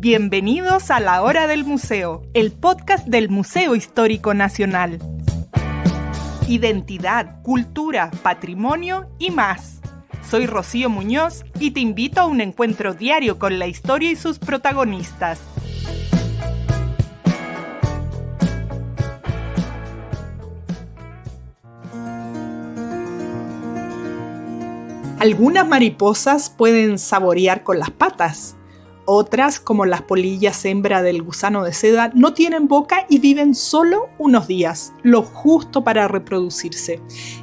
Bienvenidos a La Hora del Museo, el podcast del Museo Histórico Nacional. Identidad, cultura, patrimonio y más. Soy Rocío Muñoz y te invito a un encuentro diario con la historia y sus protagonistas. Algunas mariposas pueden saborear con las patas. Otras, como las polillas hembra del gusano de seda, no tienen boca y viven solo unos días, lo justo para reproducirse.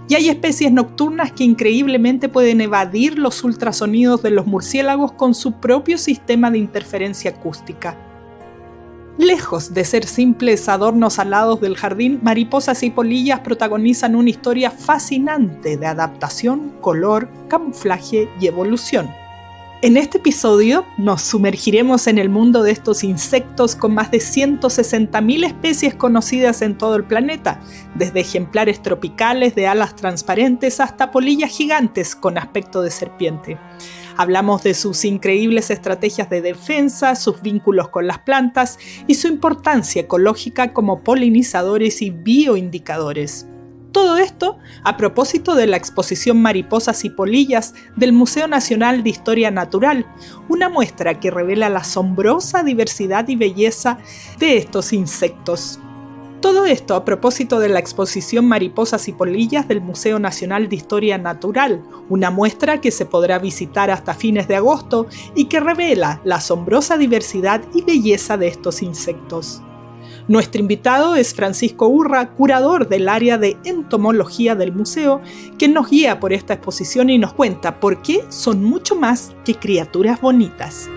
Y hay especies nocturnas que increíblemente pueden evadir los ultrasonidos de los murciélagos con su propio sistema de interferencia acústica. Lejos de ser simples adornos alados del jardín, mariposas y polillas protagonizan una historia fascinante de adaptación, color, camuflaje y evolución. En este episodio nos sumergiremos en el mundo de estos insectos con más de 160.000 especies conocidas en todo el planeta, desde ejemplares tropicales de alas transparentes hasta polillas gigantes con aspecto de serpiente. Hablamos de sus increíbles estrategias de defensa, sus vínculos con las plantas y su importancia ecológica como polinizadores y bioindicadores. Todo esto a propósito de la exposición Mariposas y Polillas del Museo Nacional de Historia Natural, una muestra que revela la asombrosa diversidad y belleza de estos insectos. Todo esto a propósito de la exposición Mariposas y Polillas del Museo Nacional de Historia Natural, una muestra que se podrá visitar hasta fines de agosto y que revela la asombrosa diversidad y belleza de estos insectos. Nuestro invitado es Francisco Urra, curador del área de entomología del museo, que nos guía por esta exposición y nos cuenta por qué son mucho más que criaturas bonitas.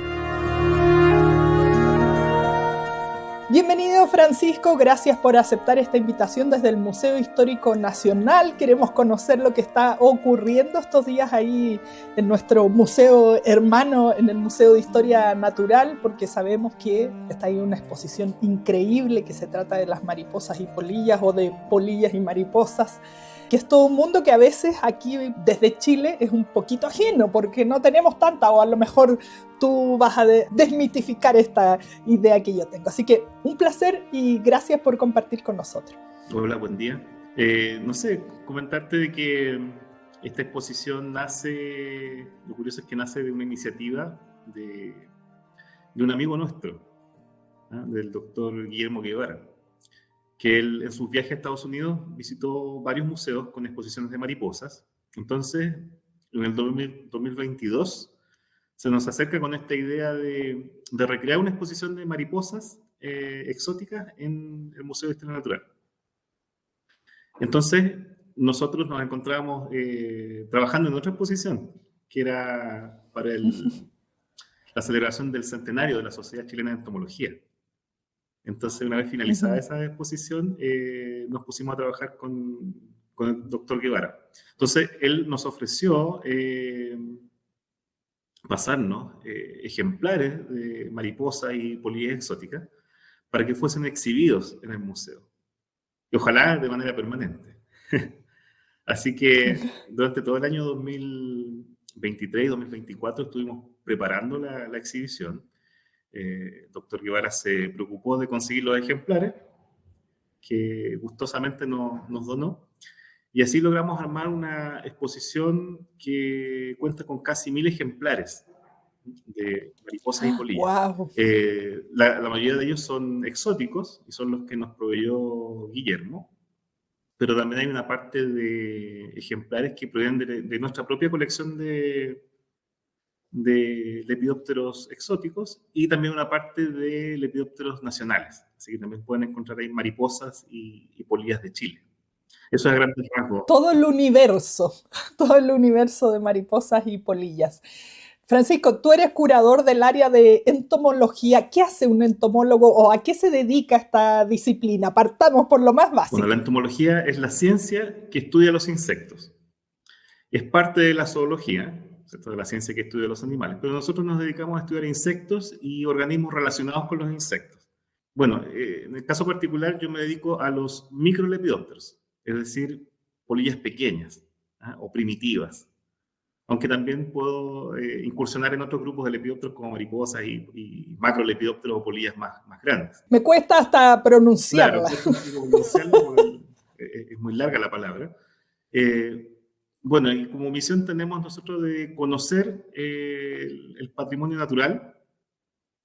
Bienvenido, Francisco, gracias por aceptar esta invitación desde el Museo Histórico Nacional. Queremos conocer lo que está ocurriendo estos días ahí en nuestro museo hermano, en el Museo de Historia Natural, porque sabemos que está ahí una exposición increíble que se trata de las mariposas y polillas o de polillas y mariposas, que es todo un mundo que a veces aquí desde Chile es un poquito ajeno porque no tenemos tanta, o a lo mejor tú vas a desmitificar esta idea que yo tengo. Así que un placer y gracias por compartir con nosotros. Hola, buen día. Comentarte de que esta exposición nace, lo curioso es que nace de una iniciativa de un amigo nuestro, del doctor Guillermo Guevara, que él en sus viajes a Estados Unidos visitó varios museos con exposiciones de mariposas. Entonces, en el 2022 se nos acerca con esta idea de recrear una exposición de mariposas exóticas en el Museo de Historia Natural. Entonces, nosotros nos encontrábamos trabajando en otra exposición, que era para la celebración del centenario de la Sociedad Chilena de Entomología. Entonces, una vez finalizada esa exposición, nos pusimos a trabajar con el doctor Guevara. Entonces, él nos ofreció pasarnos ejemplares de mariposas y polillas exóticas para que fuesen exhibidos en el museo. Y ojalá de manera permanente. Así que durante todo el año 2023 y 2024 estuvimos preparando la exhibición. Doctor Guevara se preocupó de conseguir los ejemplares que gustosamente nos donó, y así logramos armar una exposición que cuenta con casi 1.000 ejemplares de mariposas y polillas. ¡Wow! La mayoría de ellos son exóticos y son los que nos proveyó Guillermo, pero también hay una parte de ejemplares que provienen de nuestra propia colección de lepidópteros exóticos y también una parte de lepidópteros nacionales. Así que también pueden encontrar ahí mariposas y polillas de Chile. Eso es a grandes rasgos. Todo el universo de mariposas y polillas. Francisco, tú eres curador del área de entomología. ¿Qué hace un entomólogo o a qué se dedica esta disciplina? Partamos por lo más básico. Bueno, la entomología es la ciencia que estudia los insectos. Es parte de la zoología, ¿cierto? De la ciencia que estudia los animales, pero nosotros nos dedicamos a estudiar insectos y organismos relacionados con los insectos. Bueno, en el caso particular yo me dedico a los microlepidópteros, es decir, polillas pequeñas o primitivas. aunque también puedo incursionar en otros grupos de lepidópteros como mariposas y macrolepidópteros o polillas más grandes. Me cuesta hasta Claro, pronunciarla. cuesta un poco pronunciarlo porque es muy larga la palabra. Bueno, y como misión tenemos nosotros de conocer el patrimonio natural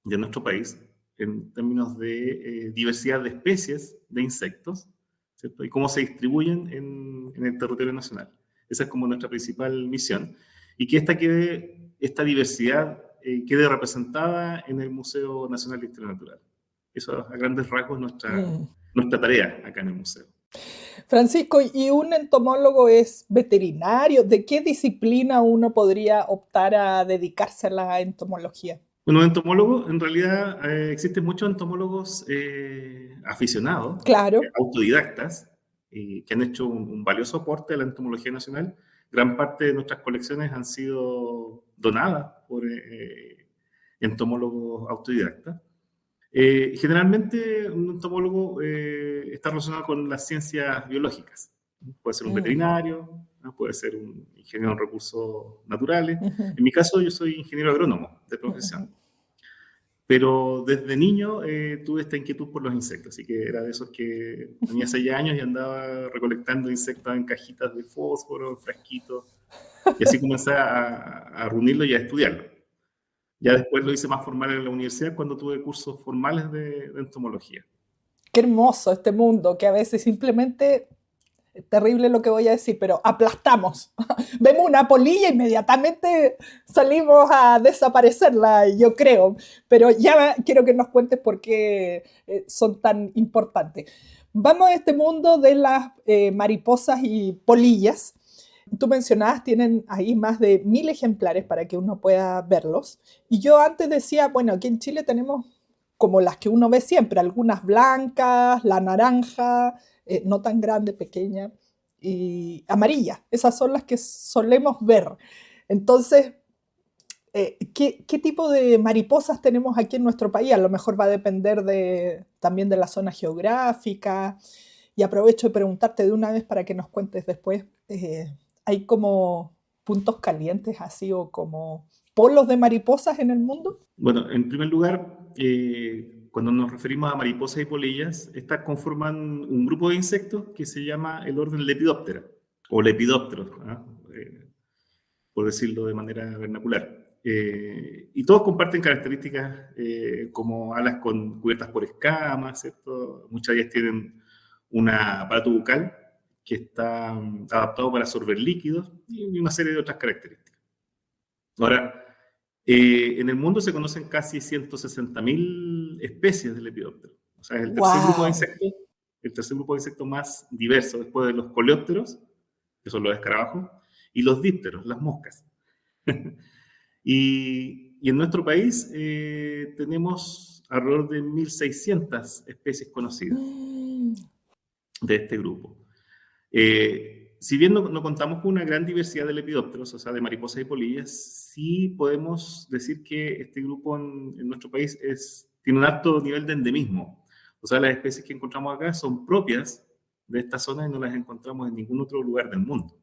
de nuestro país en términos de diversidad de especies de insectos, ¿cierto? Y cómo se distribuyen en el territorio nacional. Esa es como nuestra principal misión. Y que esta diversidad quede representada en el Museo Nacional de Historia Natural. Eso a grandes rasgos nuestra tarea acá en el museo. Francisco, ¿y un entomólogo es veterinario? ¿De qué disciplina uno podría optar a dedicarse a la entomología? Bueno, entomólogo, en realidad existen muchos entomólogos aficionados, Claro. autodidactas, que han hecho un valioso aporte a la entomología nacional. Gran parte de nuestras colecciones han sido donadas por entomólogos autodidactas. Generalmente un entomólogo está relacionado con las ciencias biológicas. Puede ser un veterinario, ¿no? Puede ser un ingeniero en recursos naturales. En mi caso, yo soy ingeniero agrónomo de profesión. Pero desde niño tuve esta inquietud por los insectos, así que era de esos que tenía 6 años y andaba recolectando insectos en cajitas de fósforo, en frasquitos, y así comencé a reunirlo y a estudiarlo. Ya después lo hice más formal en la universidad cuando tuve cursos formales de entomología. Qué hermoso este mundo, que a veces simplemente, es terrible lo que voy a decir, pero aplastamos. Vemos una polilla, inmediatamente salimos a desaparecerla, yo creo. Pero ya quiero que nos cuentes por qué son tan importantes. Vamos a este mundo de las mariposas y polillas. Tú mencionabas, tienen ahí más de 1000 ejemplares para que uno pueda verlos. Y yo antes decía, bueno, aquí en Chile tenemos como las que uno ve siempre, algunas blancas, la naranja, no tan grande, pequeña, y amarilla. Esas son las que solemos ver. Entonces, ¿qué tipo de mariposas tenemos aquí en nuestro país? A lo mejor va a depender también de la zona geográfica. Y aprovecho de preguntarte de una vez para que nos cuentes después. ¿Hay como puntos calientes así o como polos de mariposas en el mundo? Bueno, en primer lugar, cuando nos referimos a mariposas y polillas, estas conforman un grupo de insectos que se llama el orden Lepidoptera, o lepidópteros, ¿ah? Por decirlo de manera vernacular. Y todos comparten características como alas cubiertas por escamas, ¿cierto? Muchas de ellas tienen un aparato bucal que está adaptado para absorber líquidos y una serie de otras características. Ahora, en el mundo se conocen casi 160.000 especies de lepidópteros. O sea, es el tercer grupo de insectos, el tercer grupo de insectos más diverso después de los coleópteros, que son los escarabajos, y los dípteros, las moscas. y en nuestro país tenemos alrededor de 1.600 especies conocidas de este grupo. Si bien no contamos con una gran diversidad de lepidópteros, o sea, de mariposas y polillas, sí podemos decir que este grupo en nuestro país tiene un alto nivel de endemismo. O sea, las especies que encontramos acá son propias de esta zona y no las encontramos en ningún otro lugar del mundo.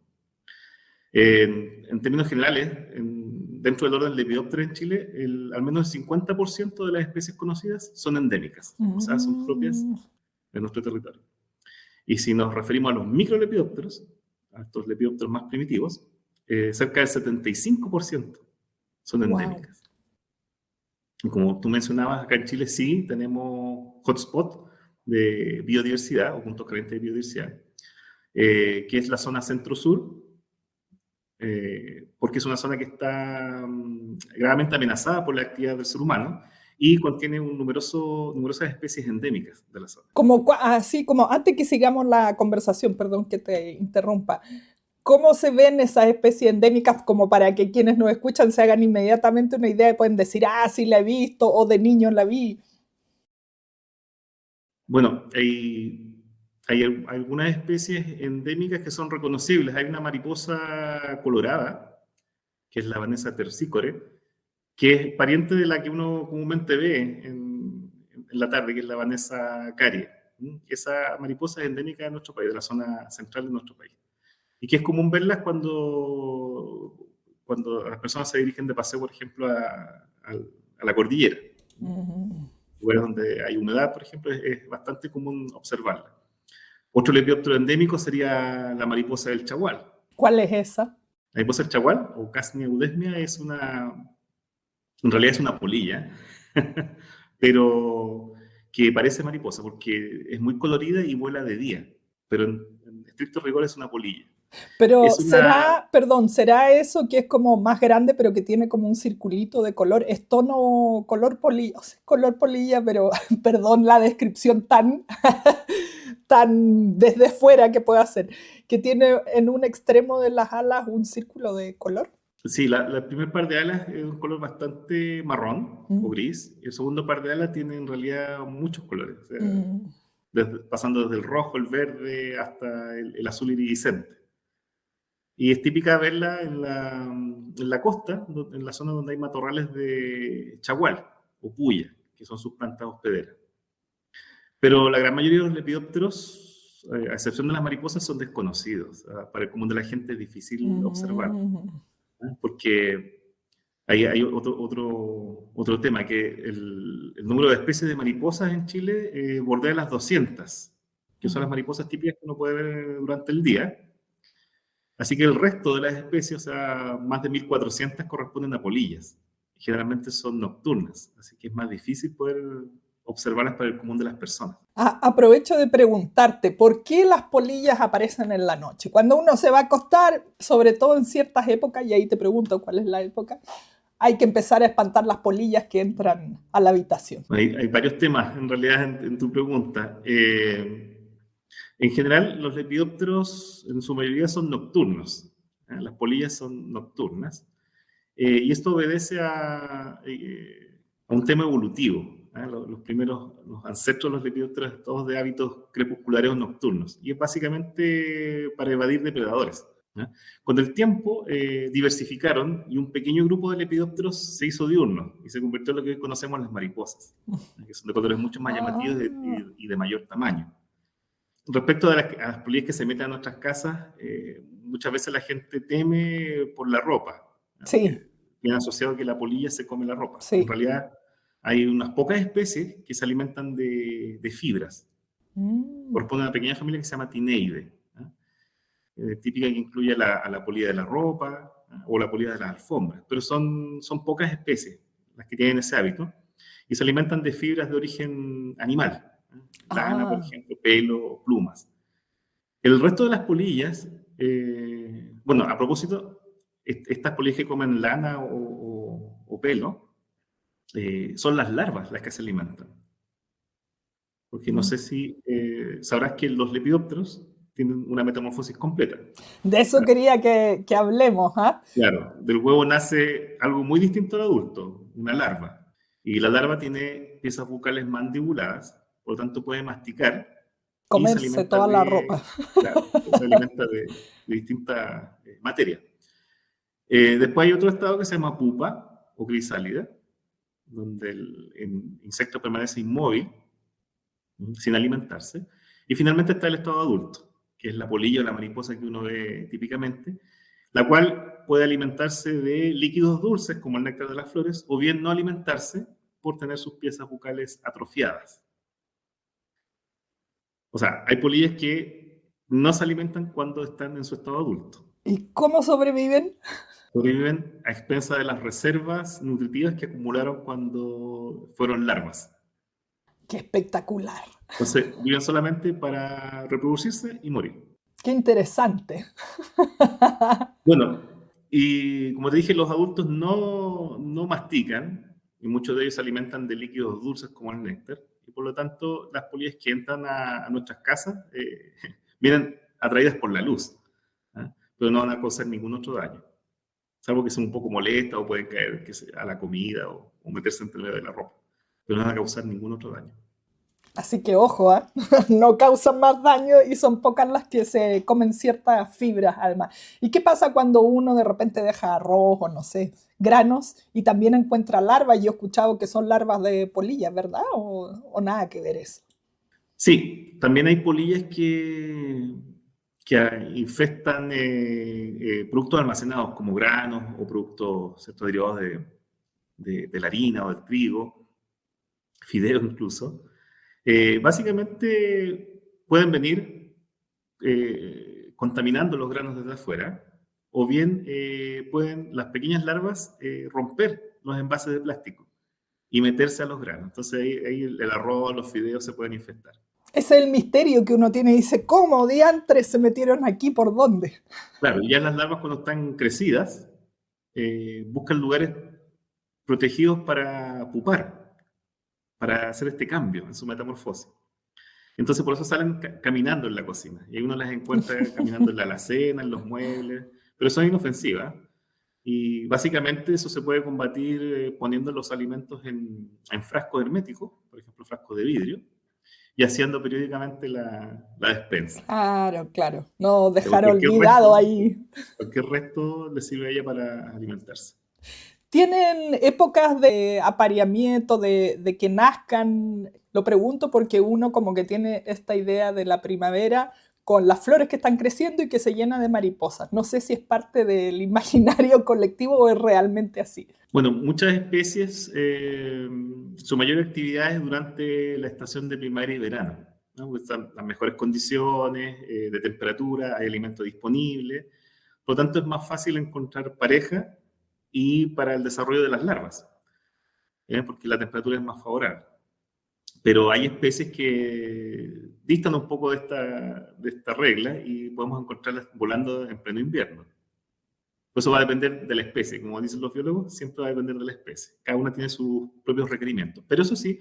En términos generales, dentro del orden Lepidoptera en Chile, al menos el 50% de las especies conocidas son endémicas, o sea, son propias de nuestro territorio. Y si nos referimos a los microlepidópteros, a estos lepidópteros más primitivos, cerca del 75% son endémicas. Y como tú mencionabas, acá en Chile sí tenemos hotspot de biodiversidad, o puntos calientes de biodiversidad, que es la zona centro-sur, porque es una zona que está gravemente amenazada por la actividad del ser humano y contiene numerosas especies endémicas de la zona. Así como antes que sigamos la conversación, perdón que te interrumpa, ¿cómo se ven esas especies endémicas como para que quienes nos escuchan se hagan inmediatamente una idea y pueden decir, ah, sí la he visto o de niño la vi? Bueno, hay algunas especies endémicas que son reconocibles. Hay una mariposa colorada, que es la Vanessa tercicore, que es pariente de la que uno comúnmente ve en la tarde, que es la Vanessa carie. Esa mariposa es endémica de nuestro país, de la zona central de nuestro país. Y que es común verlas cuando cuando las personas se dirigen de paseo, por ejemplo, a la cordillera. Lugares donde hay humedad, por ejemplo, es bastante común observarla. Otro lepidóptero endémico sería la mariposa del chagual. ¿Cuál es esa? La mariposa del chagual, o Casnia eudesmia, en realidad es una polilla, pero que parece mariposa porque es muy colorida y vuela de día, pero en estricto rigor es una polilla. Pero ¿será eso que es como más grande, pero que tiene como un circulito de color? Es tono color polilla, o sea, color polilla, pero perdón la descripción tan desde fuera que puede hacer, que tiene en un extremo de las alas un círculo de color. Sí, la primer par de alas es un color bastante marrón o gris, y el segundo par de alas tiene en realidad muchos colores, o sea, pasando desde el rojo, el verde, hasta el azul iridiscente. Y es típica verla en la costa, en la zona donde hay matorrales de chagual o puya, que son sus plantas hospederas. Pero la gran mayoría de los lepidópteros, a excepción de las mariposas, son desconocidos. Para el común de la gente es difícil observar. Porque hay otro tema, que el número de especies de mariposas en Chile bordea las 200, que son las mariposas típicas que uno puede ver durante el día. Así que el resto de las especies, o sea, más de 1400, corresponden a polillas. Generalmente son nocturnas, así que es más difícil poder observarlas para el común de las personas. Aprovecho de preguntarte, ¿por qué las polillas aparecen en la noche? Cuando uno se va a acostar, sobre todo en ciertas épocas, y ahí te pregunto cuál es la época, hay que empezar a espantar las polillas que entran a la habitación. Hay varios temas, en realidad, en tu pregunta. En general, los lepidópteros, en su mayoría, son nocturnos. Las polillas son nocturnas. Y esto obedece a un tema evolutivo. Los ancestros de los lepidópteros, todos de hábitos crepusculares o nocturnos. Y es básicamente para evadir depredadores. Con el tiempo diversificaron y un pequeño grupo de lepidópteros se hizo diurno y se convirtió en lo que hoy conocemos las mariposas, que son de colores mucho más llamativos y de mayor tamaño. Respecto a las polillas que se meten a nuestras casas, muchas veces la gente teme por la ropa. Sí. Tiene asociado que la polilla se come la ropa. Sí. En realidad hay unas pocas especies que se alimentan de fibras. Corresponde a una pequeña familia que se llama Tineidae, típica, que incluye a la polilla de la ropa o la polilla de las alfombras, pero son pocas especies las que tienen ese hábito y se alimentan de fibras de origen animal. Lana, por ejemplo, pelo, plumas. El resto de las polillas, bueno, a propósito, estas polillas que comen lana o pelo, son las larvas las que se alimentan. Porque no sé si sabrás que los lepidópteros tienen una metamorfosis completa. De eso quería que hablemos, ¿ah? Claro, del huevo nace algo muy distinto al adulto, una larva. Y la larva tiene piezas bucales mandibuladas, por lo tanto puede masticar. Comerse toda la ropa. Claro, se alimenta de distintas materias. Después hay otro estado que se llama pupa o crisálida, donde el insecto permanece inmóvil, sin alimentarse. Y finalmente está el estado adulto, que es la polilla o la mariposa que uno ve típicamente, la cual puede alimentarse de líquidos dulces, como el néctar de las flores, o bien no alimentarse por tener sus piezas bucales atrofiadas. O sea, hay polillas que no se alimentan cuando están en su estado adulto. ¿Y cómo sobreviven? Sobreviven a expensas de las reservas nutritivas que acumularon cuando fueron larvas. ¡Qué espectacular! Entonces, viven solamente para reproducirse y morir. ¡Qué interesante! Bueno, y como te dije, los adultos no mastican, y muchos de ellos se alimentan de líquidos dulces como el néctar, y por lo tanto las polillas que entran a nuestras casas vienen atraídas por la luz, pero no van a causar ningún otro daño, salvo que sean un poco molestas o pueden caer a la comida o meterse entre medio de la ropa, pero no van a causar ningún otro daño. Así que ojo, no causan más daño y son pocas las que se comen ciertas fibras además. ¿Y qué pasa cuando uno de repente deja arroz o no sé, granos y también encuentra larvas? Yo he escuchado que son larvas de polillas, ¿verdad? ¿O nada que ver eso? Sí, también hay polillas que que infestan productos almacenados como granos o productos, ¿cierto?, derivados de la harina o del trigo, fideos incluso. Básicamente pueden venir contaminando los granos desde afuera, o bien pueden las pequeñas larvas romper los envases de plástico y meterse a los granos. Entonces ahí el arroz, los fideos se pueden infectar. Ese es el misterio que uno tiene y dice, ¿cómo diantres se metieron aquí? ¿Por dónde? Claro, ya las larvas cuando están crecidas buscan lugares protegidos para pupar, para hacer este cambio en su metamorfosis. Entonces por eso salen caminando en la cocina y uno las encuentra caminando en la alacena, en los muebles, pero son inofensivas. Y básicamente eso se puede combatir poniendo los alimentos en frascos herméticos, por ejemplo, frascos de vidrio, y haciendo periódicamente la despensa. Claro, claro. No dejar olvidado ahí. Cualquier resto le sirve a ella para alimentarse. ¿Tienen épocas de apareamiento, de que nazcan? Lo pregunto porque uno como que tiene esta idea de la primavera con las flores que están creciendo y que se llena de mariposas. No sé si es parte del imaginario colectivo o es realmente así. Bueno, muchas especies, su mayor actividad es durante la estación de primavera y verano, ¿no? Porque están las mejores condiciones de temperatura, hay alimento disponible, por lo tanto es más fácil encontrar pareja y para el desarrollo de las larvas, porque la temperatura es más favorable. Pero hay especies que distan un poco de esta regla y podemos encontrarlas volando en pleno invierno. Eso va a depender de la especie, como dicen los biólogos, siempre va a depender de la especie. Cada una tiene sus propios requerimientos. Pero eso sí,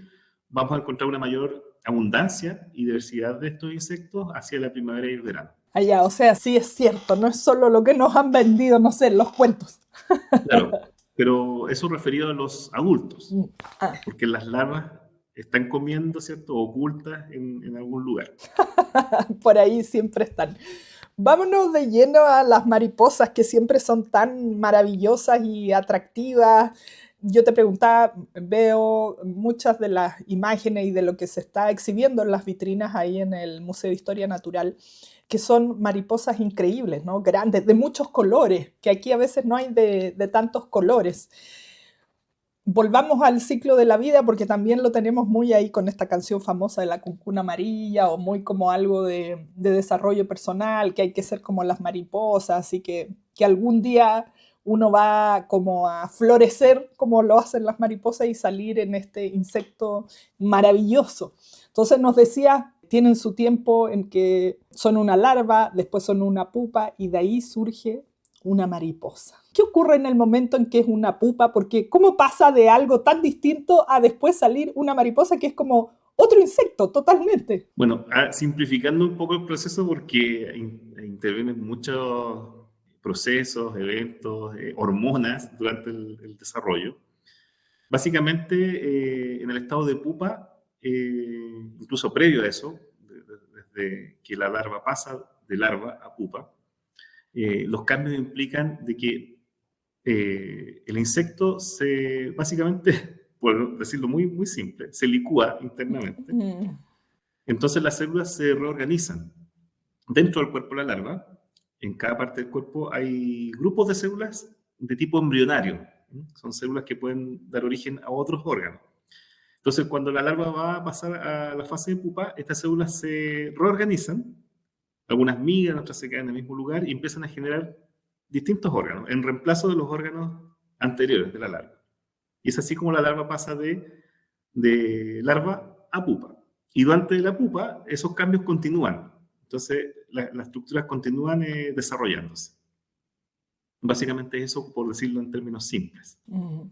vamos a encontrar una mayor abundancia y diversidad de estos insectos hacia la primavera y el verano. Allá, o sea, sí es cierto, no es solo lo que nos han vendido, no sé, los cuentos. Claro, pero eso referido a los adultos, porque las larvas están comiendo, ¿cierto?, ocultas en algún lugar. Por ahí siempre están. Vámonos de lleno a las mariposas que siempre son tan maravillosas y atractivas. Yo te preguntaba, veo muchas de las imágenes y de lo que se está exhibiendo en las vitrinas ahí en el Museo de Historia Natural, que son mariposas increíbles, ¿no? Grandes, de muchos colores, que aquí a veces no hay de tantos colores. Volvamos al ciclo de la vida porque también lo tenemos muy ahí con esta canción famosa de la cuncuna amarilla o muy como algo de desarrollo personal, que hay que ser como las mariposas y que algún día uno va como a florecer como lo hacen las mariposas y salir en este insecto maravilloso. Entonces nos decía, tienen su tiempo en que son una larva, después son una pupa y de ahí surge una mariposa. ¿Qué ocurre en el momento en que es una pupa? Porque ¿cómo pasa de algo tan distinto a después salir una mariposa que es como otro insecto totalmente? Bueno, simplificando un poco el proceso porque intervienen muchos procesos, eventos, hormonas durante el desarrollo. Básicamente, en el estado de pupa, incluso previo a eso, desde que la larva pasa de larva a pupa, los cambios implican de que el insecto básicamente, por decirlo muy, muy simple, se licúa internamente. Entonces las células se reorganizan. Dentro del cuerpo de la larva, en cada parte del cuerpo hay grupos de células de tipo embrionario. Son células que pueden dar origen a otros órganos. Entonces cuando la larva va a pasar a la fase de pupa, estas células se reorganizan. Algunas migran, otras se quedan en el mismo lugar y empiezan a generar distintos órganos, en reemplazo de los órganos anteriores de la larva. Y es así como la larva pasa de larva a pupa. Y durante la pupa, esos cambios continúan. Entonces, las estructuras continúan desarrollándose. Básicamente eso, por decirlo en términos simples.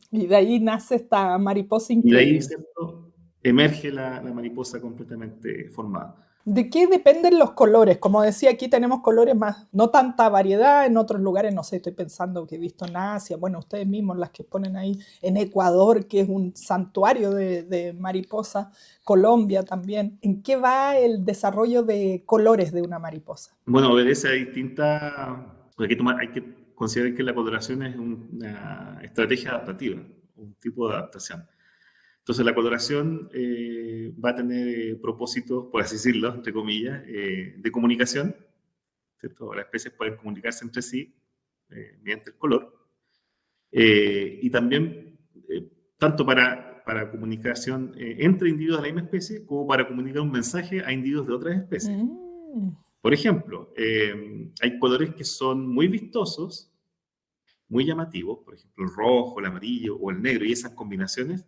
Y de ahí nace esta mariposa increíble. Y de ahí, ¿cierto?, emerge la mariposa completamente formada. ¿De qué dependen los colores? Como decía, aquí tenemos colores más, no tanta variedad, en otros lugares, no sé, estoy pensando que he visto en Asia, bueno, ustedes mismos las que ponen ahí, en Ecuador, que es un santuario de mariposas, Colombia también. ¿En qué va el desarrollo de colores de una mariposa? Bueno, obedece a distintas... Hay que considerar que la coloración es una estrategia adaptativa, un tipo de adaptación. Entonces la coloración va a tener propósitos, por así decirlo, entre comillas, de comunicación. ¿cierto? Las especies pueden comunicarse entre sí mediante el color. Y también, tanto para comunicación entre individuos de la misma especie, como para comunicar un mensaje a individuos de otras especies. Por ejemplo, hay colores que son muy vistosos, muy llamativos, por ejemplo, el rojo, el amarillo o el negro, y esas combinaciones,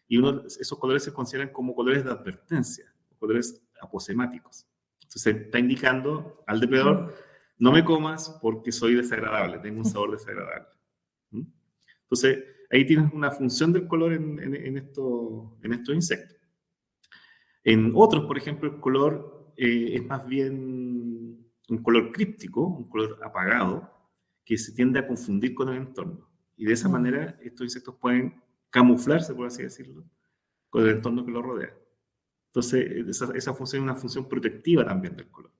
y esos colores se consideran como colores de advertencia, colores aposemáticos. Entonces está indicando al depredador, no me comas porque soy desagradable, tengo un sabor desagradable. Entonces, ahí tienes una función del color en estos insectos. En otros, por ejemplo, el color es más bien un color críptico, un color apagado, que se tiende a confundir con el entorno. Y de esa manera, estos insectos pueden camuflarse, por así decirlo, con el entorno que los rodea. Entonces, esa función es una función protectiva también del color.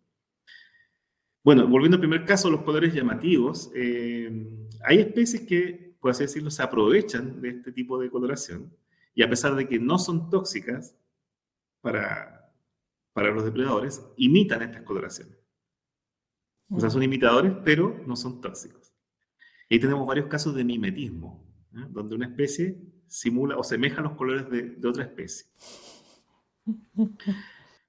Bueno, volviendo al primer caso, los colores llamativos, hay especies que, por así decirlo, se aprovechan de este tipo de coloración, y a pesar de que no son tóxicas para los depredadores, imitan estas coloraciones. O sea, son imitadores, pero no son tóxicos. Y ahí tenemos varios casos de mimetismo, donde una especie simula o semeja los colores de otra especie.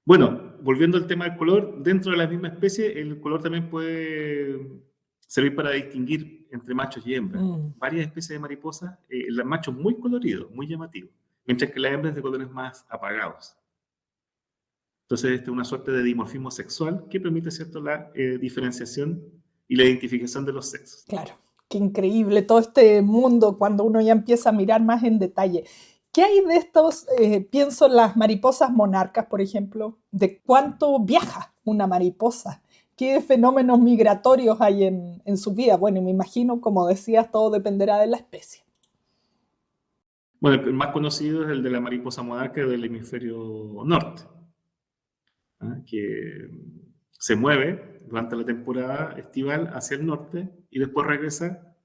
Bueno, volviendo al tema del color, dentro de la misma especie, el color también puede servir para distinguir entre machos y hembras. Varias especies de mariposas, el macho es muy colorido, muy llamativo, mientras que la hembra es de colores más apagados. Entonces, esta es una suerte de dimorfismo sexual que permite, ¿cierto?, la diferenciación y la identificación de los sexos. Claro, qué increíble todo este mundo cuando uno ya empieza a mirar más en detalle. ¿Qué hay de estos, pienso en las mariposas monarcas, por ejemplo? ¿De cuánto viaja una mariposa? ¿Qué fenómenos migratorios hay en su vida? Bueno, me imagino, como decías, todo dependerá de la especie. Bueno, el más conocido es el de la mariposa monarca del hemisferio norte, que se mueve durante la temporada estival hacia el norte y después regresa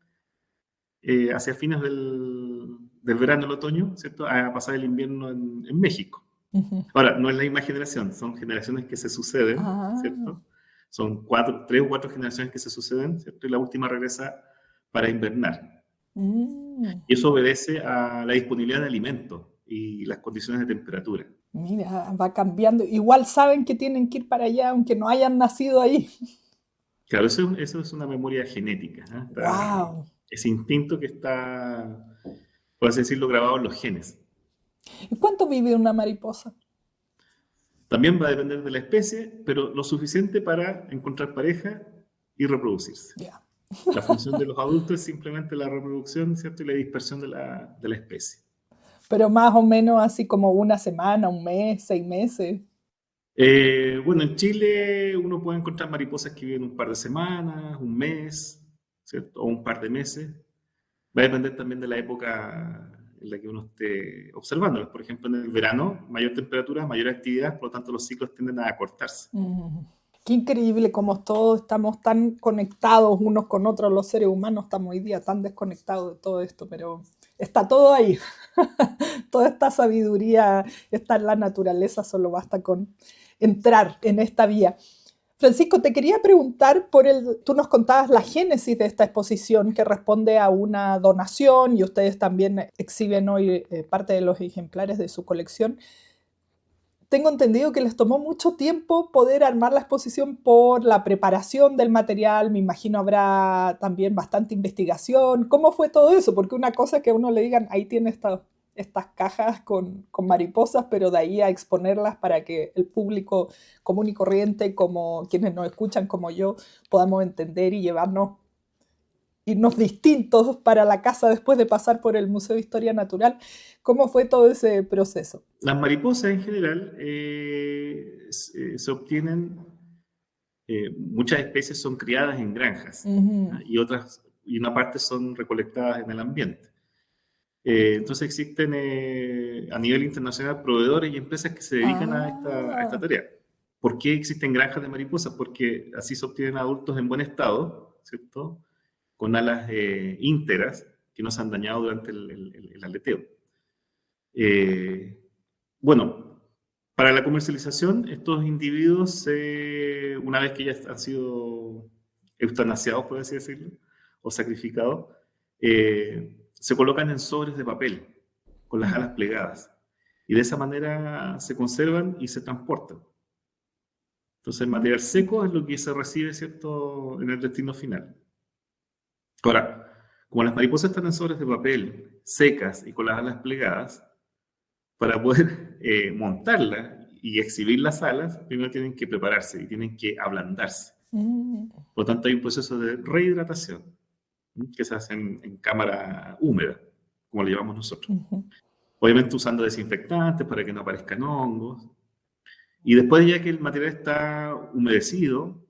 hacia fines del verano, el otoño, ¿cierto?, a pasar el invierno en México. Ahora, no es la misma generación, son generaciones que se suceden, ¿cierto? Son 3 o 4 generaciones que se suceden, ¿cierto? Y la última regresa para invernar. Y eso obedece a la disponibilidad de alimentos y las condiciones de temperatura. Mira, va cambiando. Igual saben que tienen que ir para allá, aunque no hayan nacido ahí. Claro, eso es una memoria genética. ¡Wow! Ese instinto que está, por así decirlo, grabado en los genes. ¿Y cuánto vive una mariposa? También va a depender de la especie, pero lo suficiente para encontrar pareja y reproducirse. Yeah. La función de los adultos es simplemente la reproducción, ¿cierto?, y la dispersión de la especie. Pero más o menos así como una semana, un mes, 6 meses. Bueno, en Chile uno puede encontrar mariposas que viven un par de semanas, un mes, ¿cierto?, o un par de meses. Va a depender también de la época en la que uno esté observándolas. Por ejemplo, en el verano, mayor temperatura, mayor actividad, por lo tanto los ciclos tienden a acortarse. Qué increíble como todos estamos tan conectados unos con otros, los seres humanos estamos hoy día tan desconectados de todo esto, pero está todo ahí. Toda esta sabiduría está en la naturaleza, solo basta con entrar en esta vía. Francisco, te quería preguntar tú nos contabas la génesis de esta exposición que responde a una donación y ustedes también exhiben hoy parte de los ejemplares de su colección. Tengo entendido que les tomó mucho tiempo poder armar la exposición por la preparación del material, me imagino habrá también bastante investigación. ¿Cómo fue todo eso? Porque una cosa es que a uno le digan, ahí tiene estas cajas con mariposas, pero de ahí a exponerlas para que el público común y corriente, como quienes nos escuchan como yo, podamos entender y irnos distintos para la casa después de pasar por el Museo de Historia Natural. ¿Cómo fue todo ese proceso? Las mariposas en general se obtienen, muchas especies son criadas en granjas y una parte son recolectadas en el ambiente. Entonces existen a nivel internacional proveedores y empresas que se dedican a esta tarea. ¿Por qué existen granjas de mariposas? Porque así se obtienen adultos en buen estado, ¿cierto?, con alas íntegras que no se han dañado durante el aleteo. Bueno, Para la comercialización, estos individuos, una vez que ya han sido eutanasiados, por así decirlo, o sacrificados, se colocan en sobres de papel con las alas plegadas. Y de esa manera se conservan y se transportan. Entonces, el material seco es lo que se recibe, ¿cierto?, en el destino final. Ahora, como las mariposas están en sobres de papel, secas y con las alas plegadas, para poder montarlas y exhibir las alas, primero tienen que prepararse y tienen que ablandarse. Por lo tanto, hay un proceso de rehidratación que se hace en cámara húmeda, como le llamamos nosotros. Obviamente usando desinfectantes para que no aparezcan hongos. Y después, ya que el material está humedecido,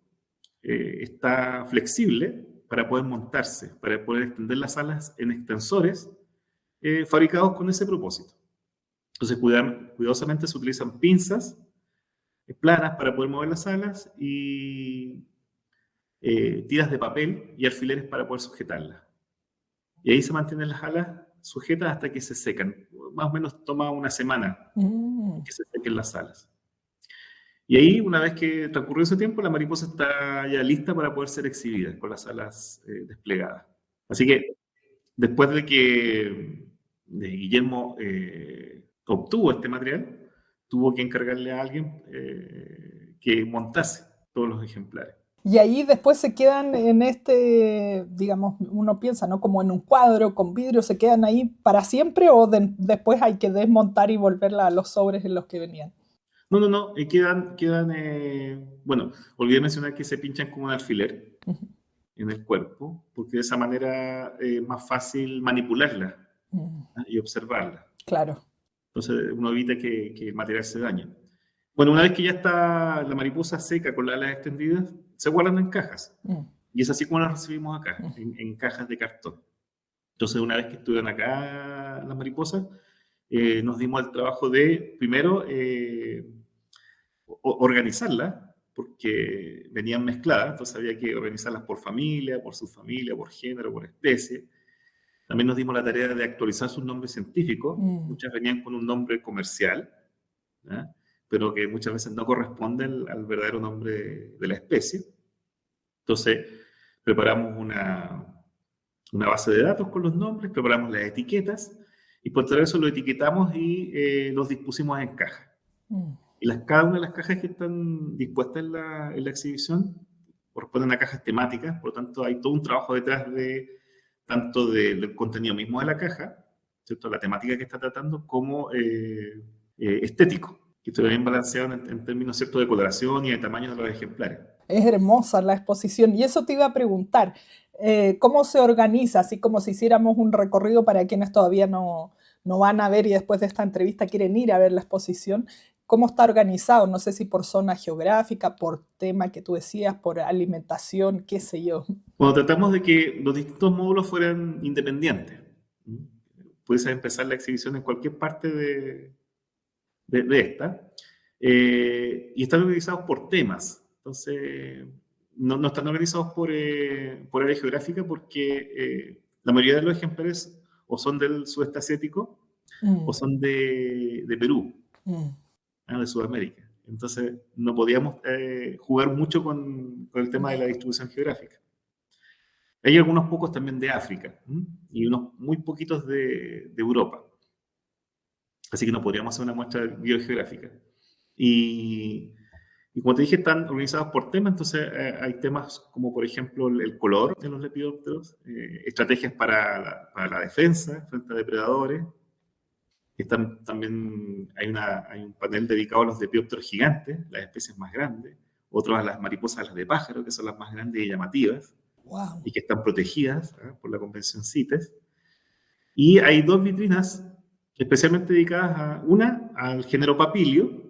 está flexible para poder montarse, para poder extender las alas en extensores fabricados con ese propósito. Entonces, cuidadosamente se utilizan pinzas planas para poder mover las alas y tiras de papel y alfileres para poder sujetarlas. Y ahí se mantienen las alas sujetas hasta que se secan. Más o menos toma una semana que se sequen las alas. Y ahí, una vez que transcurrió ese tiempo, la mariposa está ya lista para poder ser exhibida con las alas desplegadas. Así que, después de que Guillermo obtuvo este material, tuvo que encargarle a alguien que montase todos los ejemplares. Y ahí después se quedan en digamos, uno piensa, ¿no? Como en un cuadro con vidrio, ¿se quedan ahí para siempre o después hay que desmontar y volverla a los sobres en los que venían? No, quedan bueno, olvidé mencionar que se pinchan con un alfiler en el cuerpo, porque de esa manera es más fácil manipularla y observarla. Claro. Entonces uno evita que el material se dañe. Bueno, una vez que ya está la mariposa seca con las alas extendidas, se guardan en cajas. Y es así como las recibimos acá, en cajas de cartón. Entonces, una vez que estuvieron acá las mariposas, nos dimos el trabajo de, primero, organizarlas, porque venían mezcladas, entonces había que organizarlas por familia, por subfamilia, por género, por especie. También nos dimos la tarea de actualizar sus nombres científicos. Muchas venían con un nombre comercial, ¿eh? Pero que muchas veces no corresponde al verdadero nombre de la especie. Entonces, preparamos una base de datos con los nombres, preparamos las etiquetas, y por todo eso lo etiquetamos y los dispusimos en cajas. Y cada una de las cajas que están dispuestas en la exhibición corresponden a cajas temáticas, por lo tanto hay todo un trabajo detrás tanto del contenido mismo de la caja, ¿cierto?, la temática que está tratando, como estético, que esté bien balanceado en términos, ¿cierto?, de coloración y de tamaño de los ejemplares. Es hermosa la exposición, y eso te iba a preguntar, ¿cómo se organiza? Así como si hiciéramos un recorrido para quienes todavía no van a ver y después de esta entrevista quieren ir a ver la exposición. ¿Cómo está organizado? No sé si por zona geográfica, por tema que tú decías, por alimentación, qué sé yo. Bueno, tratamos de que los distintos módulos fueran independientes. Puedes empezar la exhibición en cualquier parte de esta. Y están organizados por temas. Entonces, no están organizados por área geográfica porque la mayoría de los ejemplares o son del sudeste asiático o son de Perú. De Sudamérica. Entonces, no podíamos jugar mucho con el tema de la distribución geográfica. Hay algunos pocos también de África y unos muy poquitos de Europa. Así que no podríamos hacer una muestra biogeográfica. Y como te dije, están organizados por temas, entonces hay temas como, por ejemplo, el color de los lepidópteros, estrategias para la defensa frente a depredadores. También hay un panel dedicado a los lepidópteros gigantes, las especies más grandes, otros a las mariposas, las de pájaro, que son las más grandes y llamativas, y que están protegidas por la Convención CITES. Y hay dos vitrinas especialmente dedicadas al género Papilio,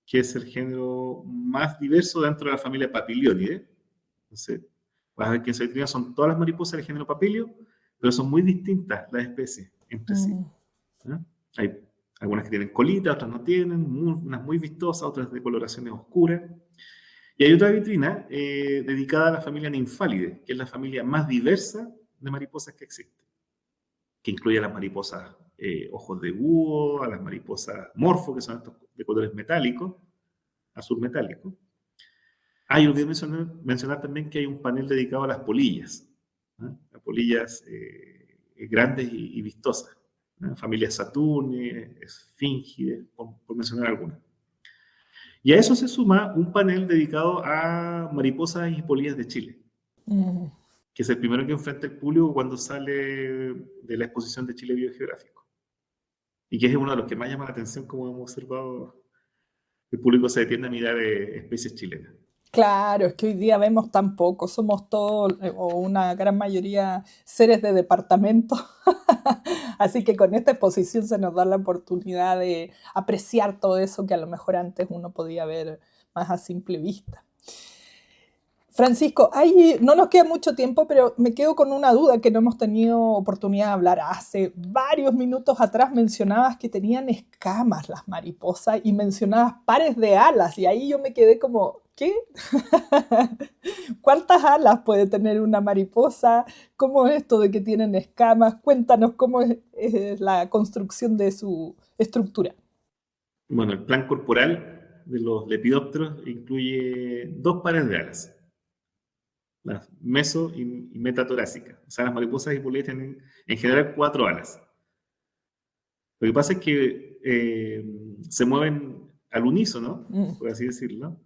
que es el género más diverso dentro de la familia Papilionidae. Entonces, vas a ver que en esa vitrina son todas las mariposas del género Papilio, pero son muy distintas las especies entre sí. Hay algunas que tienen colita, otras no tienen, unas muy vistosas, otras de coloraciones oscuras. Y hay otra vitrina dedicada a la familia Nymphalidae, que es la familia más diversa de mariposas que existe, que incluye a las mariposas ojos de búho, a las mariposas morfo, que son estos de colores metálicos, azul metálico. Y olvidé mencionar también que hay un panel dedicado a las polillas, ¿no? Las polillas grandes y vistosas, ¿no? Familias Saturni, Esfingides, por mencionar algunas. Y a eso se suma un panel dedicado a mariposas y polillas de Chile, que es el primero que enfrenta el público cuando sale de la exposición de Chile Biogeográfico. Y que es uno de los que más llama la atención, como hemos observado, el público se detiene a mirar especies chilenas. Claro, es que hoy día vemos tan poco, somos todos, o una gran mayoría, seres de departamento. Así que con esta exposición se nos da la oportunidad de apreciar todo eso que a lo mejor antes uno podía ver más a simple vista. Francisco, no nos queda mucho tiempo, pero me quedo con una duda que no hemos tenido oportunidad de hablar. Hace varios minutos atrás mencionabas que tenían escamas las mariposas y mencionabas pares de alas, y ahí yo me quedé como, ¿qué? ¿Cuántas alas puede tener una mariposa? ¿Cómo es esto de que tienen escamas? Cuéntanos cómo es la construcción de su estructura. Bueno, el plan corporal de los lepidópteros incluye 2 pares de alas, las meso y metatorácicas. O sea, las mariposas y polillas tienen en general 4 alas. Lo que pasa es que se mueven al unísono, por así decirlo,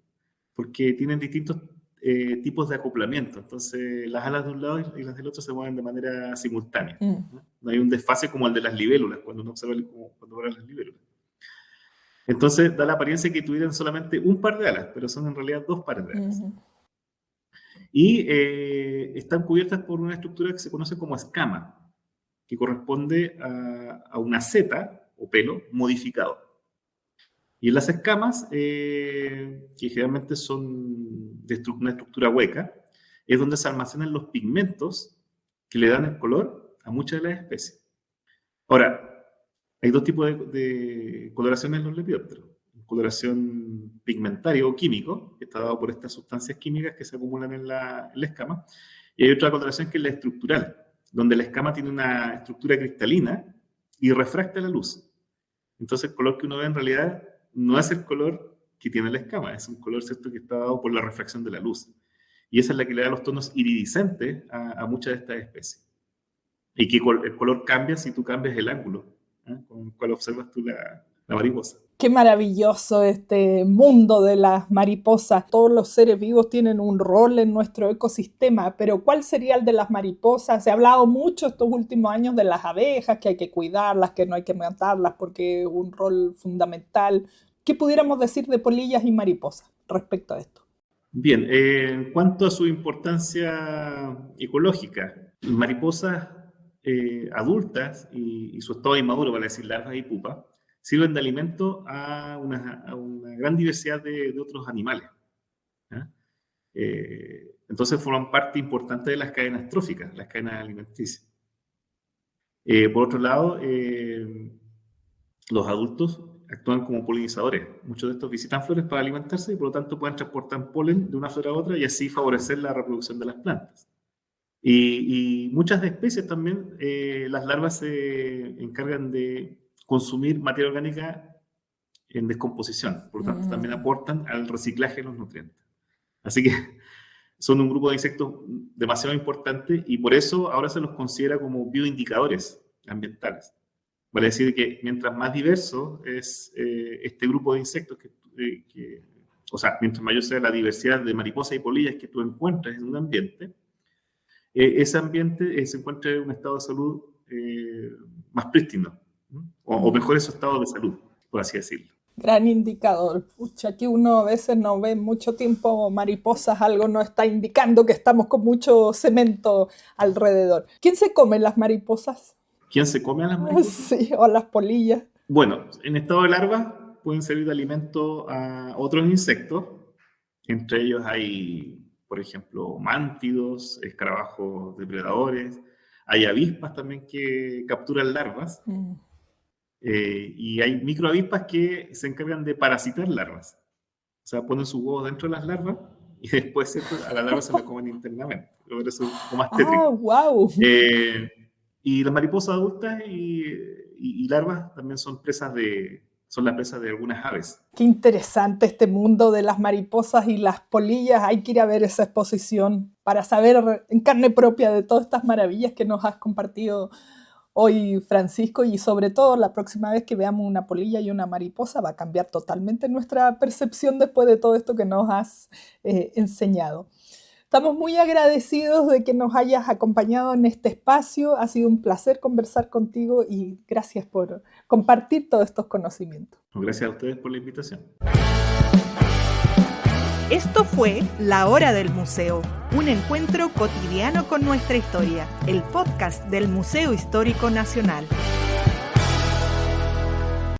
porque tienen distintos tipos de acoplamiento. Entonces, las alas de un lado y las del otro se mueven de manera simultánea. No hay un desfase como el de las libélulas, cuando uno observa cuando vuelan las libélulas. Entonces, da la apariencia que tuvieran solamente un par de alas, pero son en realidad 2 pares de alas. Y están cubiertas por una estructura que se conoce como escama, que corresponde a una seta o pelo modificado. Y en las escamas, que generalmente son de una estructura hueca, es donde se almacenan los pigmentos que le dan el color a muchas de las especies. Ahora, hay 2 tipos de coloraciones en los lepidópteros. Coloración pigmentaria o químico, que está dado por estas sustancias químicas que se acumulan en la escama, y hay otra coloración que es la estructural, donde la escama tiene una estructura cristalina y refracta la luz. Entonces el color que uno ve en realidad no es el color que tiene la escama, es un color, ¿cierto?, que está dado por la refracción de la luz. Y esa es la que le da los tonos iridiscentes a muchas de estas especies. Y que el color cambia si tú cambias el ángulo con el cual observas tú la mariposa. Qué maravilloso este mundo de las mariposas. Todos los seres vivos tienen un rol en nuestro ecosistema, pero ¿cuál sería el de las mariposas? Se ha hablado mucho estos últimos años de las abejas, que hay que cuidarlas, que no hay que matarlas porque es un rol fundamental. ¿Qué pudiéramos decir de polillas y mariposas respecto a esto? Bien, en cuanto a su importancia ecológica, mariposas adultas y su estado inmaduro, vale decir larvas y pupas, sirven de alimento a una gran diversidad de otros animales. Entonces forman parte importante de las cadenas tróficas, las cadenas alimenticias. Por otro lado, los adultos actúan como polinizadores. Muchos de estos visitan flores para alimentarse y por lo tanto pueden transportar polen de una flor a otra y así favorecer la reproducción de las plantas. Y muchas de especies también, las larvas se encargan de consumir materia orgánica en descomposición, por lo tanto también aportan al reciclaje de los nutrientes. Así que son un grupo de insectos demasiado importante y por eso ahora se los considera como bioindicadores ambientales. Vale decir que mientras más diverso es este grupo de insectos, o sea, mientras mayor sea la diversidad de mariposas y polillas que tú encuentras en un ambiente, ese ambiente se encuentra en un estado de salud más prístino, o mejor su estado de salud, por así decirlo. Gran indicador. Pucha, aquí uno a veces no ve mucho tiempo mariposas, algo nos está indicando que estamos con mucho cemento alrededor. ¿Quién se come las mariposas? ¿Quién se come a las mariposas? Sí, o a las polillas. Bueno, en estado de larva pueden servir de alimento a otros insectos. Entre ellos hay, por ejemplo, mántidos, escarabajos depredadores. Hay avispas también que capturan larvas. Y hay microavispas que se encargan de parasitar larvas. O sea, ponen sus huevos dentro de las larvas y después a las larvas se las comen internamente. Pero eso es como más tétrico. ¡Ah, wow! Y las mariposas adultas y y larvas también son la presa de algunas aves. Qué interesante este mundo de las mariposas y las polillas. Hay que ir a ver esa exposición para saber en carne propia de todas estas maravillas que nos has compartido hoy, Francisco, y sobre todo la próxima vez que veamos una polilla y una mariposa va a cambiar totalmente nuestra percepción después de todo esto que nos has enseñado. Estamos muy agradecidos de que nos hayas acompañado en este espacio. Ha sido un placer conversar contigo y gracias por compartir todos estos conocimientos. Gracias a ustedes por la invitación. Esto fue La Hora del Museo, un encuentro cotidiano con nuestra historia, el podcast del Museo Histórico Nacional.